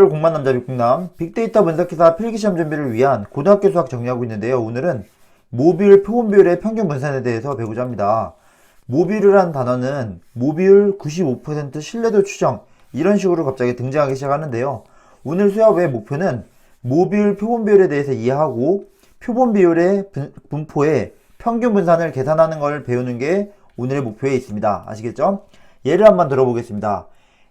안녕하세요. 공만 남자 빅국남 빅데이터 분석기사 필기시험 준비를 위한 고등학교 수학 정리하고 있는데요. 오늘은 모비율, 표본 비율의 평균 분산에 대해서 배우자 합니다. 모비율이라는 단어는 모비율 95% 신뢰도 추정 이런 식으로 갑자기 등장하기 시작하는데요. 오늘 수업의 목표는 모비율, 표본 비율에 대해서 이해하고 표본 비율의 분포의 평균 분산을 계산하는 걸 배우는 게 오늘의 목표에 있습니다. 아시겠죠? 예를 한번 들어보겠습니다.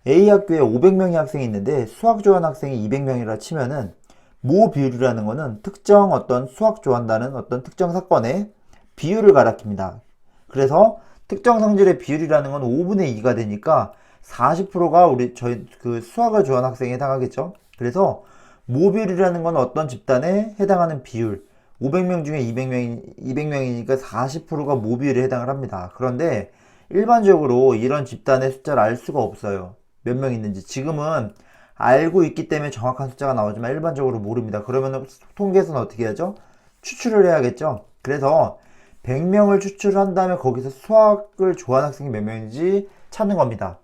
A 학교에 500명의 학생이 있는데 수학 좋아하는 학생이 200명이라 치면은 모 비율이라는 거는 특정 어떤 수학 좋아한다는 어떤 특정 사건의 비율을 가리킵니다. 그래서 특정 성질의 비율이라는 건 5분의 2가 되니까 40%가 저희 그 수학을 좋아하는 학생에 해당하겠죠. 그래서 모 비율이라는 건 어떤 집단에 해당하는 비율 500명 중에 200명이니까 40%가 모 비율에 해당을 합니다. 그런데 일반적으로 이런 집단의 숫자를 알 수가 없어요. 몇 명 있는지. 지금은 알고 있기 때문에 정확한 숫자가 나오지만 일반적으로 모릅니다. 그러면 통계에서는 어떻게 하죠? 추출을 해야겠죠. 그래서 100명을 추출한 다음에 거기서 수학을 좋아하는 학생이 몇 명인지 찾는 겁니다.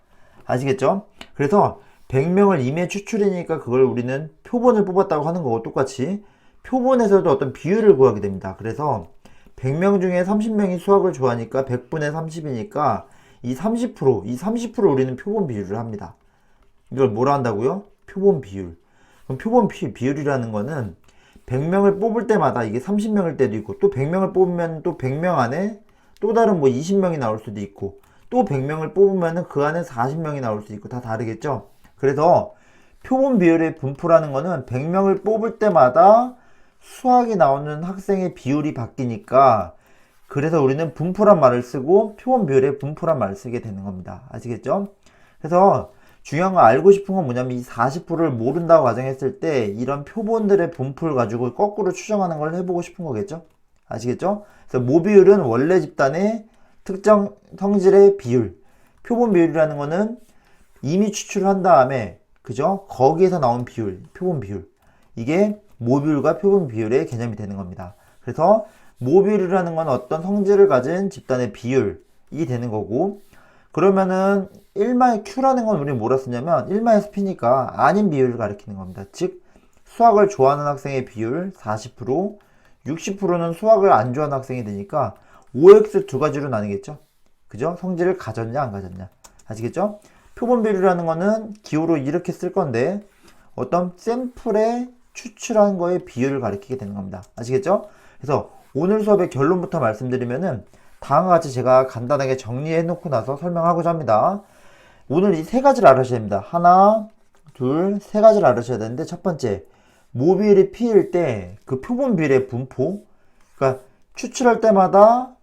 아시겠죠? 그래서 100명을 이미 추출이니까 그걸 우리는 표본을 뽑았다고 하는 거고, 똑같이 표본에서도 어떤 비율을 구하게 됩니다. 그래서 100명 중에 30명이 수학을 좋아하니까 100분의 30이니까 이 30% 우리는 표본 비율을 합니다. 이걸 뭐라 한다고요? 표본 비율. 그럼 표본 비율이라는 거는 100명을 뽑을 때마다 이게 30명일 때도 있고, 또 100명을 뽑으면 또 100명 안에 또 다른 뭐 20명이 나올 수도 있고, 또 100명을 뽑으면 그 안에 40명이 나올 수도 있고, 다 다르겠죠? 그래서 표본 비율의 분포라는 거는 100명을 뽑을 때마다 수학이 나오는 학생의 비율이 바뀌니까, 그래서 우리는 분포란 말을 쓰고 표본 비율의 분포란 말을 쓰게 되는 겁니다. 아시겠죠? 그래서 중요한 거 알고 싶은 건 뭐냐면, 이 40%를 모른다고 가정했을 때 이런 표본들의 분포를 가지고 거꾸로 추정하는 걸 해보고 싶은 거겠죠? 아시겠죠? 그래서 모비율은 원래 집단의 특정 성질의 비율, 표본 비율이라는 거는 이미 추출을 한 다음에, 그죠? 거기에서 나온 비율, 표본 비율. 이게 모비율과 표본 비율의 개념이 되는 겁니다. 그래서 모비율이라는 건 어떤 성질을 가진 집단의 비율이 되는 거고, 그러면은 1마의 Q라는 건 우리 뭐라 쓰냐면 1마의 P니까 아닌 비율을 가리키는 겁니다. 즉 수학을 좋아하는 학생의 비율 40%, 60%는 수학을 안 좋아하는 학생이 되니까 OX 두 가지로 나뉘겠죠. 그죠? 성질을 가졌냐 안 가졌냐. 아시겠죠? 표본 비율이라는 거는 기호로 이렇게 쓸 건데 어떤 샘플에 추출한 거의 비율을 가리키게 되는 겁니다. 아시겠죠? 그래서 오늘 수업의 결론부터 말씀드리면은 다음과 같이 제가 간단하게 정리해 놓고 나서 설명하고자 합니다. 오늘 이 세 가지를 알아셔야 됩니다. 하나, 둘, 세 가지를 알아셔야 되는데, 첫 번째, 모비율이 P일 때 그 표본 비율의 분포, 그러니까 추출할 때마다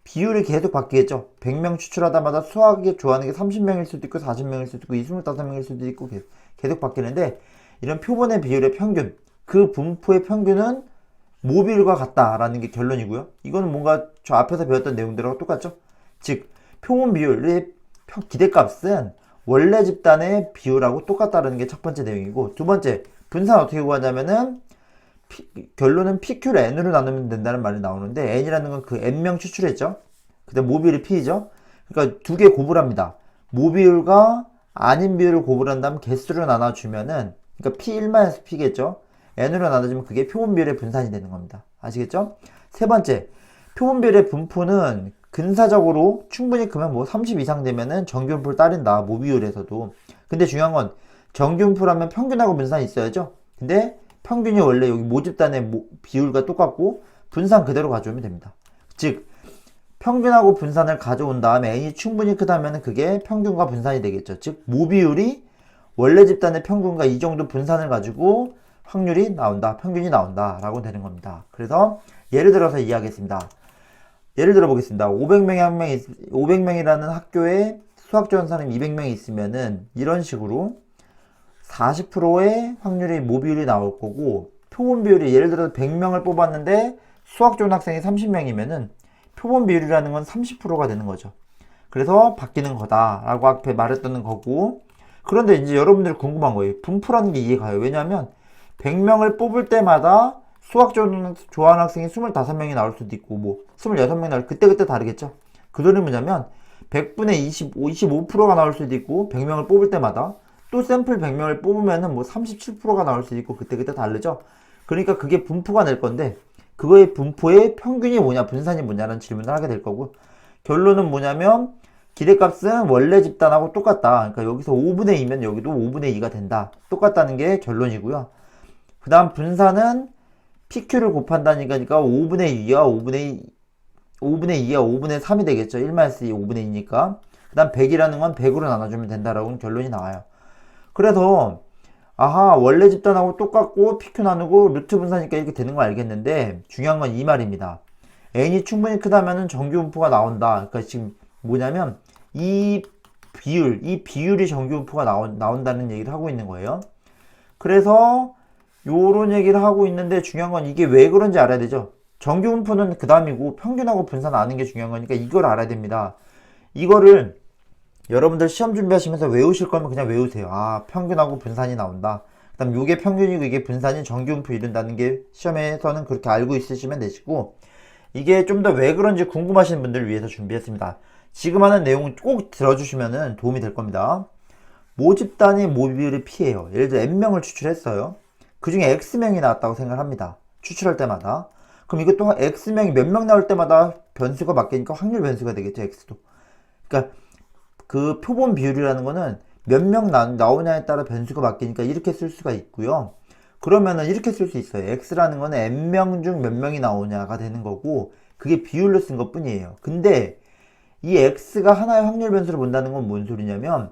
비율이 계속 바뀌겠죠. 100명 추출하다마다 수학이 좋아하는 게 30명일 수도 있고 40명일 수도 있고 25명일 수도 있고 계속 바뀌는데, 이런 표본의 비율의 평균, 그 분포의 평균은 모비율과 같다라는 게 결론이고요. 이거는 뭔가 저 앞에서 배웠던 내용들하고 똑같죠. 즉 표본 비율의 기대값은 원래 집단의 비율하고 똑같다는 게 첫 번째 내용이고, 두 번째 분산 어떻게 구하냐면은 결론은 PQ를 N으로 나누면 된다는 말이 나오는데, N이라는 건 그 N명 추출했죠. 그 다음 모비율이 P죠. 그러니까 두 개 곱을 합니다. 모비율과 아닌 비율을 곱을 한다면 개수로 나눠주면은, 그러니까 P1-P겠죠. N으로 나눠주면 그게 표본 비율의 분산이 되는 겁니다. 아시겠죠? 세 번째, 표본 비율의 분포는 근사적으로 충분히 크면 뭐 30 이상 되면은 정규분포를 따른다. 모비율에서도. 근데 중요한 건 정규분포라면 평균하고 분산이 있어야죠. 근데 평균이 원래 여기 모집단의 비율과 똑같고 분산 그대로 가져오면 됩니다. 즉 평균하고 분산을 가져온 다음에 N이 충분히 크다면 그게 평균과 분산이 되겠죠. 즉 모비율이 원래 집단의 평균과 이 정도 분산을 가지고 확률이 나온다, 평균이 나온다 라고 되는 겁니다. 그래서 예를 들어서 이해하겠습니다. 예를 들어 보겠습니다. 500명이라는 학교에 수학 좋아하는 사람이 200명이 있으면은 이런 식으로 40%의 확률이 모비율이 나올 거고, 표본 비율이 예를 들어 100명을 뽑았는데 수학 좋은 학생이 30명이면은 표본 비율이라는 건 30%가 되는 거죠. 그래서 바뀌는 거다 라고 앞에 말했던 거고, 그런데 이제 여러분들이 궁금한 거예요. 분포라는 게 이해가요. 왜냐하면 100명을 뽑을 때마다 수학 좋아하는 학생이 25명이 나올 수도 있고 뭐 26명이 나올, 그때그때 다르겠죠. 그 소리는 뭐냐면 100분의 25%가 나올 수도 있고 100명을 뽑을 때마다, 또 샘플 100명을 뽑으면은 뭐 37%가 나올 수 있고 그때그때 다르죠. 그러니까 그게 분포가 될 건데 그거의 분포의 평균이 뭐냐, 분산이 뭐냐라는 질문을 하게 될 거고, 결론은 뭐냐면 기대값은 원래 집단하고 똑같다. 그러니까 여기서 5분의 2면 여기도 5분의 2가 된다. 똑같다는 게 결론이고요. 그 다음 분산은 PQ를 곱한다니까 5분의 2와 5분의 2와 5분의 3이 되겠죠. 1-2 5분의 2니까. 그 다음 100이라는 건 100으로 나눠주면 된다라고 결론이 나와요. 그래서 아하, 원래 집단하고 똑같고 PQ 나누고 루트 분산이니까 이렇게 되는 거 알겠는데 중요한 건 이 말입니다. n이 충분히 크다면은 정규 분포가 나온다. 그러니까 지금 뭐냐면 이 비율이 정규 분포가 나온다는 얘기를 하고 있는 거예요. 그래서 요런 얘기를 하고 있는데 중요한 건 이게 왜 그런지 알아야 되죠. 정규 분포는 그 다음이고 평균하고 분산 아는 게 중요한 거니까 이걸 알아야 됩니다. 이거를 여러분들 시험 준비하시면서 외우실 거면 그냥 외우세요. 아, 평균하고 분산이 나온다. 그 다음 요게 평균이고 이게 분산이 정규 분포 이룬다는 게 시험에서는 그렇게 알고 있으시면 되시고, 이게 좀 더 왜 그런지 궁금하신 분들을 위해서 준비했습니다. 지금 하는 내용 꼭 들어주시면 도움이 될 겁니다. 모집단의 모비율의 P예요. 예를 들어 N명을 추출했어요. 그 중에 X명이 나왔다고 생각을 합니다. 추출할 때마다. 그럼 이것도 X명이 몇 명 나올 때마다 변수가 바뀌니까 확률 변수가 되겠죠, X도. 그러니까 그 표본 비율이라는 거는 몇 명 나오냐에 따라 변수가 바뀌니까 이렇게 쓸 수가 있고요. 그러면은 이렇게 쓸 수 있어요. X라는 거는 N명 중 몇 명이 나오냐가 되는 거고, 그게 비율로 쓴 것 뿐이에요. 근데 이 X가 하나의 확률 변수를 본다는 건 뭔 소리냐면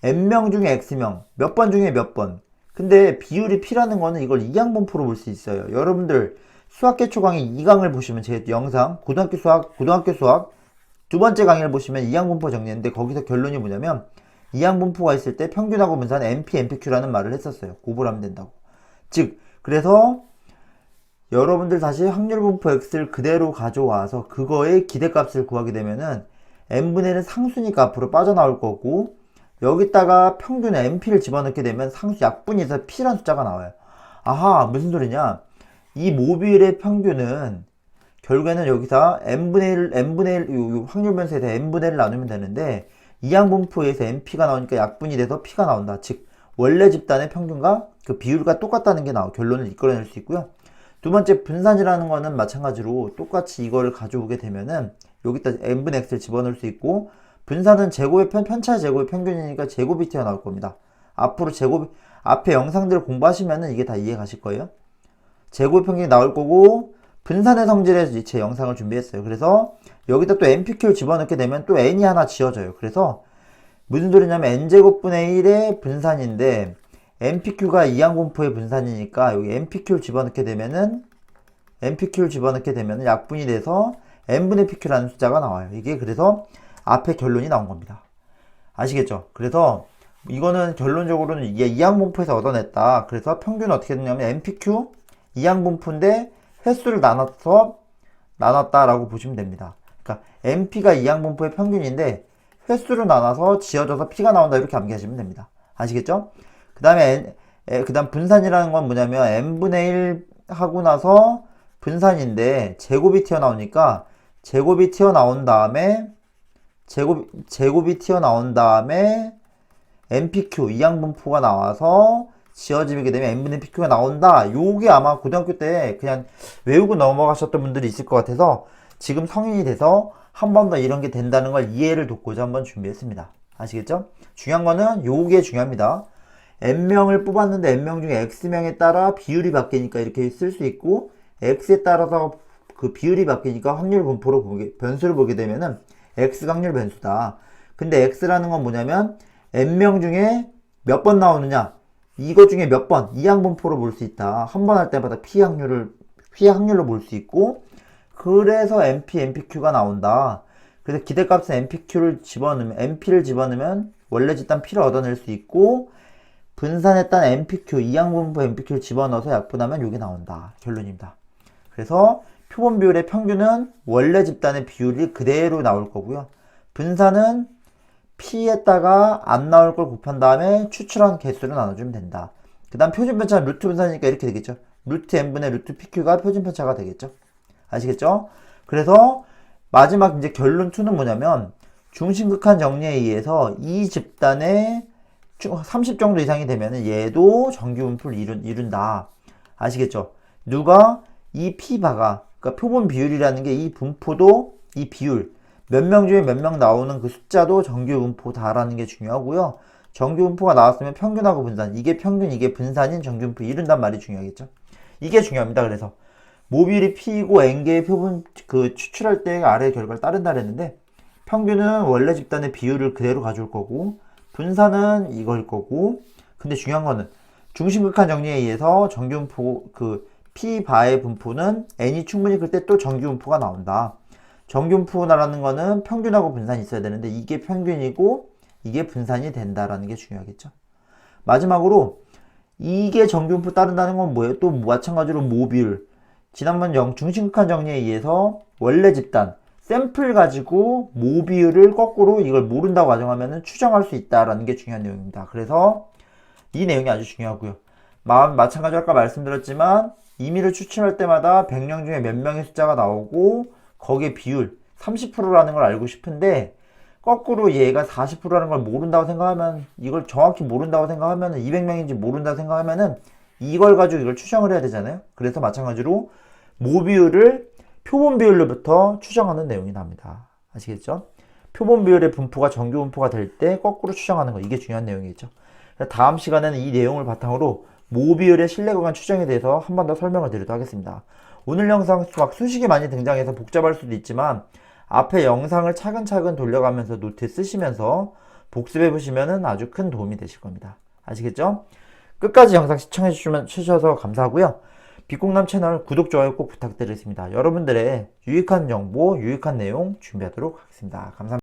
N명 중에 X명, 몇 번 중에 몇 번. 근데 비율이 P라는 거는 이걸 이항분포로 볼 수 있어요. 여러분들 수학기초 강의 2강을 보시면 제 영상 고등학교 수학 두 번째 강의를 보시면 이항분포 정리했는데 거기서 결론이 뭐냐면 이항분포가 있을 때 평균하고 분산 NP, NPQ라는 말을 했었어요. 공부를 하면 된다고. 즉 그래서 여러분들 다시 확률분포 X를 그대로 가져와서 그거의 기대값을 구하게 되면은 n분의 1은 상수니까 앞으로 빠져나올 거고, 여기다가 평균 NP를 집어넣게 되면 상수 약분이 있어 P라는 숫자가 나와요. 아하, 무슨 소리냐, 이 모비율의 평균은 결국에는 여기서 n분의 1 요 확률 변수에서 n분의 1을 나누면 되는데 이항분포에서 NP가 나오니까 약분이 돼서 P가 나온다. 즉 원래 집단의 평균과 그 비율과 똑같다는 게 결론을 이끌어낼 수 있고요. 두 번째, 분산이라는 거는 마찬가지로 똑같이 이거를 가져오게 되면은 여기다 n분의 x를 집어넣을 수 있고, 분산은 제곱의 편차의 제곱의 평균이니까 제곱이 튀어나올 겁니다. 앞으로 앞에 영상들을 공부하시면은 이게 다 이해 가실 거예요. 제곱의 평균이 나올 거고, 분산의 성질에 제 영상을 준비했어요. 그래서 여기다 또 npq를 집어넣게 되면 또 n이 하나 지어져요. 그래서 무슨 소리냐면 n제곱분의 1의 분산인데 npq가 이항분포의 분산이니까 여기 npq를 집어넣게 되면은 약분이 돼서 n분의 pq라는 숫자가 나와요. 이게 그래서 앞에 결론이 나온 겁니다. 아시겠죠? 그래서 이거는 결론적으로는 이게 이항분포에서 얻어냈다. 그래서 평균은 어떻게 되냐면 npq 이항분포인데 횟수를 나눴다라고 보시면 됩니다. 그러니까 np가 이항분포의 평균인데 횟수를 나눠서 지어져서 p가 나온다, 이렇게 암기하시면 됩니다. 아시겠죠? 그 다음에 그다음 분산이라는 건 뭐냐면 n분의 1 하고 나서 분산인데 제곱이 튀어나오니까 제곱이 튀어나온 다음에 npq 이항분포가 나와서 지어지게 되면 n분의 pq가 나온다. 요게 아마 고등학교 때 그냥 외우고 넘어가셨던 분들이 있을 것 같아서 지금 성인이 돼서 한 번 더 이런 게 된다는 걸 이해를 돕고자 한번 준비했습니다. 아시겠죠? 중요한 거는 요게 중요합니다. n명을 뽑았는데 n명 중에 x명에 따라 비율이 바뀌니까 이렇게 쓸 수 있고, x에 따라서 그 비율이 바뀌니까 확률 분포로 변수를 보게 되면은 x 확률 변수다. 근데 x라는 건 뭐냐면 n명 중에 몇 번 나오느냐, 이거 중에 몇 번 이항분포로 볼 수 있다. 한 번 할 때마다 p 확률로 볼 수 있고, 그래서 np, npq가 나온다. 그래서 기대값은 np를 집어넣으면 원래 집단 p를 얻어낼 수 있고, 분산했던 npq, 이항분포 npq를 집어넣어서 약분하면 이게 나온다. 결론입니다. 그래서 표본 비율의 평균은 원래 집단의 비율이 그대로 나올 거고요. 분산은 p에다가 안 나올 걸 곱한 다음에 추출한 개수를 나눠주면 된다. 그 다음 표준 편차는 루트 분산이니까 이렇게 되겠죠. 루트 n분의 루트 pq가 표준 편차가 되겠죠. 아시겠죠? 그래서 마지막 이제 결론 2는 뭐냐면 중심극한 정리에 의해서 이 집단의 30 정도 이상이 되면은 얘도 정규분포를 이룬다. 아시겠죠? 누가 이 P바가, 그러니까 표본 비율이라는 게 이 분포도 이 비율, 몇 명 중에 몇 명 나오는 그 숫자도 정규분포다라는 게 중요하고요. 정규분포가 나왔으면 평균하고 분산, 이게 평균, 이게 분산인 정규분포 이룬단 말이 중요하겠죠. 이게 중요합니다. 그래서 모듈이 P이고 N개의 표본 그 추출할 때 아래 결과를 따른다 그랬는데, 평균은 원래 집단의 비율을 그대로 가져올 거고, 분산은 이걸 거고, 근데 중요한 거는 중심극한 정리에 의해서 정규분포 그 P바의 분포는 N이 충분히 클 때 또 정규분포가 나온다. 정규분포라는 거는 평균하고 분산이 있어야 되는데 이게 평균이고 이게 분산이 된다라는 게 중요하겠죠. 마지막으로 이게 정규분포 따른다는 건 뭐예요? 또 마찬가지로 모듈. 지난번 중심극한 정리에 의해서 원래 집단 샘플 가지고 모비율을 거꾸로 이걸 모른다고 가정하면 추정할 수 있다라는 게 중요한 내용입니다. 그래서 이 내용이 아주 중요하고요. 마찬가지로 아까 말씀드렸지만 임의를 추출할 때마다 100명 중에 몇 명의 숫자가 나오고 거기에 비율 30%라는 걸 알고 싶은데, 거꾸로 얘가 40%라는 걸 모른다고 생각하면, 이걸 정확히 모른다고 생각하면 200명인지 모른다고 생각하면은 이걸 가지고 이걸 추정을 해야 되잖아요. 그래서 마찬가지로 모비율을 표본 비율로부터 추정하는 내용이 나옵니다. 아시겠죠? 표본 비율의 분포가 정규 분포가 될 때 거꾸로 추정하는 거, 이게 중요한 내용이겠죠. 다음 시간에는 이 내용을 바탕으로 모비율의 신뢰 구간 추정에 대해서 한 번 더 설명을 드리도록 하겠습니다. 오늘 영상 막 수식이 많이 등장해서 복잡할 수도 있지만 앞에 영상을 차근차근 돌려가면서 노트 쓰시면서 복습해 보시면 아주 큰 도움이 되실 겁니다. 아시겠죠? 끝까지 영상 시청해 주셔서 감사하고요. 빛공남 채널 구독, 좋아요 꼭 부탁드리겠습니다. 여러분들의 유익한 정보, 유익한 내용 준비하도록 하겠습니다. 감사합니다.